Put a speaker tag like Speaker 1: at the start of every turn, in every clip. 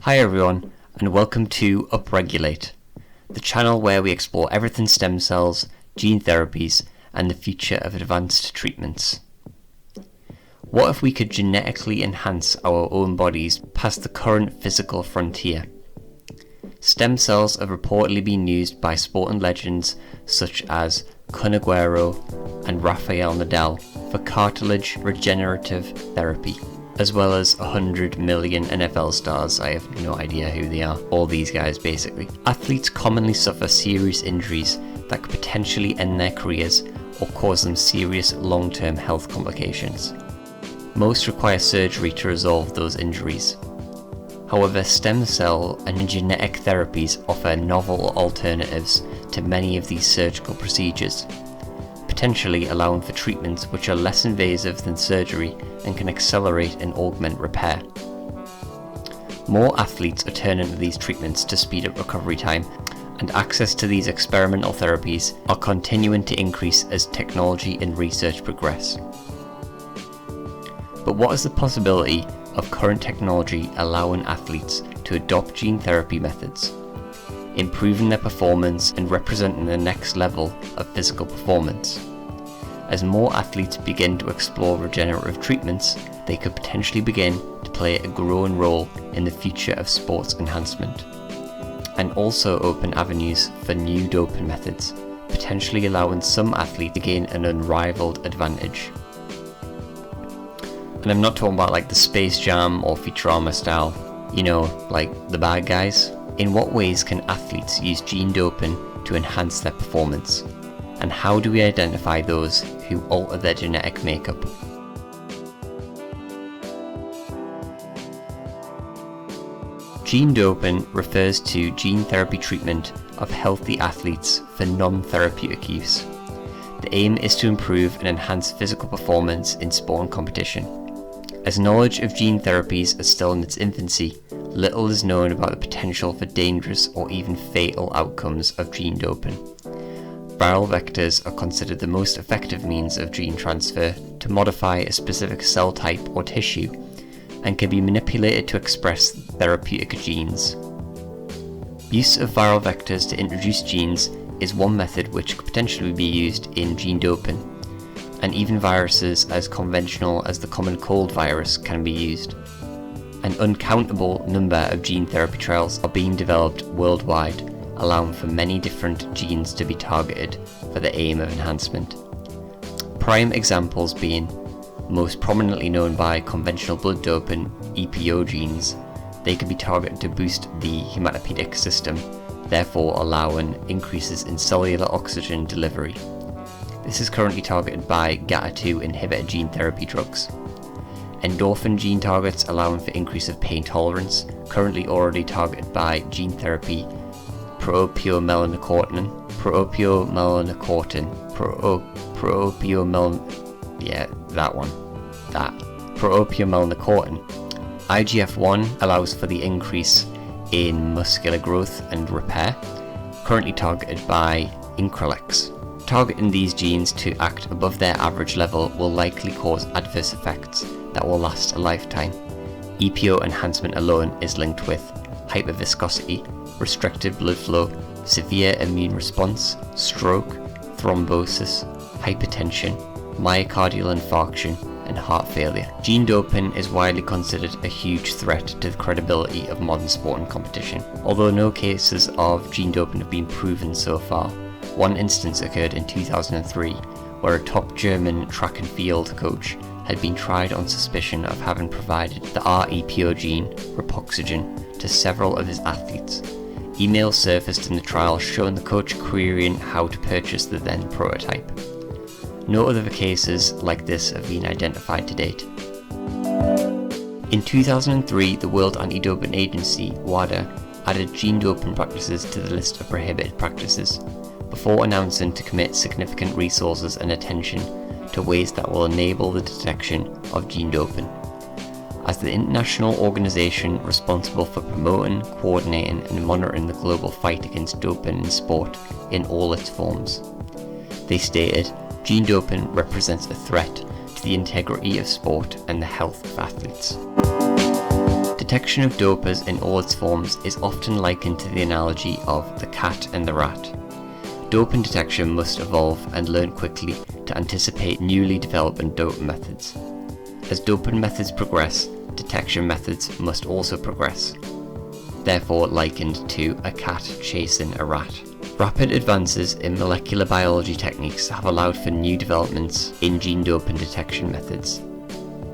Speaker 1: Hi everyone, and welcome to Upregulate, the channel where we explore everything stem cells, gene therapies, and the future of advanced treatments. What if we could genetically enhance our own bodies past the current physical frontier? Stem cells have reportedly been used by sporting legends such as Kun Aguero and Rafael Nadal for cartilage regenerative therapy, as well as 100 million NFL stars. I have no idea who they are. All these guys, basically. Athletes commonly suffer serious injuries that could potentially end their careers or cause them serious long-term health complications. Most require surgery to resolve those injuries. However, stem cell and genetic therapies offer novel alternatives to many of these surgical procedures, potentially allowing for treatments which are less invasive than surgery and can accelerate and augment repair. More athletes are turning to these treatments to speed up recovery time, and access to these experimental therapies are continuing to increase as technology and research progress. But what is the possibility of current technology allowing athletes to adopt gene therapy methods, improving their performance and representing the next level of physical performance? As more athletes begin to explore regenerative treatments, they could potentially begin to play a growing role in the future of sports enhancement, and also open avenues for new doping methods, potentially allowing some athletes to gain an unrivaled advantage. And I'm not talking about like the Space Jam or Futurama style, like the bad guys. In what ways can athletes use gene doping to enhance their performance? And how do we identify those who alter their genetic makeup? Gene doping refers to gene therapy treatment of healthy athletes for non-therapeutic use. The aim is to improve and enhance physical performance in sport and competition. As knowledge of gene therapies is still in its infancy, little is known about the potential for dangerous or even fatal outcomes of gene doping. Viral vectors are considered the most effective means of gene transfer to modify a specific cell type or tissue, and can be manipulated to express therapeutic genes. Use of viral vectors to introduce genes is one method which could potentially be used in gene doping, and even viruses as conventional as the common cold virus can be used. An uncountable number of gene therapy trials are being developed worldwide, allowing for many different genes to be targeted for the aim of enhancement. Prime examples being most prominently known by conventional blood doping EPO genes. They can be targeted to boost the hematopoietic system, therefore allowing increases in cellular oxygen delivery. This is currently targeted by GATA2 inhibitor gene therapy drugs. Endorphin gene targets allowing for increase of pain tolerance, currently already targeted by gene therapy proopiomelanocortin, proopiomelanocortin. IGF-1 allows for the increase in muscular growth and repair, currently targeted by Increlex. Targeting these genes to act above their average level will likely cause adverse effects that will last a lifetime. EPO enhancement alone is linked with hyperviscosity, restricted blood flow, severe immune response, stroke, thrombosis, hypertension, myocardial infarction, and heart failure. Gene doping is widely considered a huge threat to the credibility of modern sport and competition. Although no cases of gene doping have been proven so far, one instance occurred in 2003 where a top German track and field coach had been tried on suspicion of having provided the REPO gene, Repoxygen, to several of his athletes. Emails surfaced in the trial showing the coach querying how to purchase the then prototype. No other cases like this have been identified to date. In 2003, the World Anti-Doping Agency, WADA, added gene doping practices to the list of prohibited practices, before announcing to commit significant resources and attention to ways that will enable the detection of gene doping. As the international organisation responsible for promoting, coordinating and monitoring the global fight against doping in sport in all its forms. They stated, gene doping represents a threat to the integrity of sport and the health of athletes. Detection of dopers in all its forms is often likened to the analogy of the cat and the rat. Doping detection must evolve and learn quickly to anticipate newly developing doping methods. As doping methods progress, detection methods must also progress, therefore likened to a cat chasing a rat. Rapid advances in molecular biology techniques have allowed for new developments in gene doping detection methods.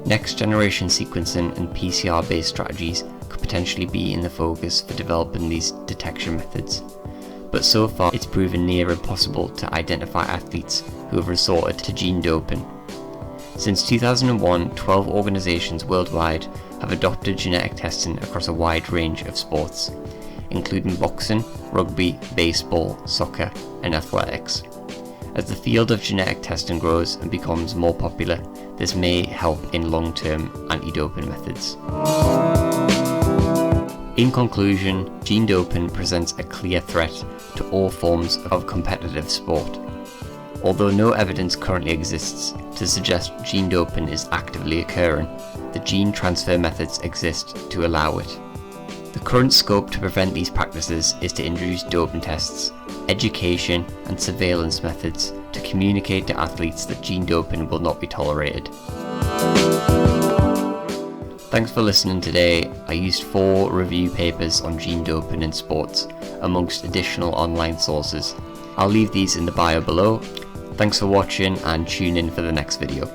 Speaker 1: Next generation sequencing and PCR-based strategies could potentially be in the focus for developing these detection methods, but so far it's proven near impossible to identify athletes who have resorted to gene doping. Since 2001, 12 organisations worldwide have adopted genetic testing across a wide range of sports, including boxing, rugby, baseball, soccer, and athletics. As the field of genetic testing grows and becomes more popular, this may help in long-term anti-doping methods. In conclusion, gene doping presents a clear threat to all forms of competitive sport. Although no evidence currently exists to suggest gene doping is actively occurring, the gene transfer methods exist to allow it. The current scope to prevent these practices is to introduce doping tests, education and surveillance methods to communicate to athletes that gene doping will not be tolerated. Thanks for listening today. I used 4 review papers on gene doping in sports, amongst additional online sources. I'll leave these in the bio below. Thanks for watching and tune in for the next video.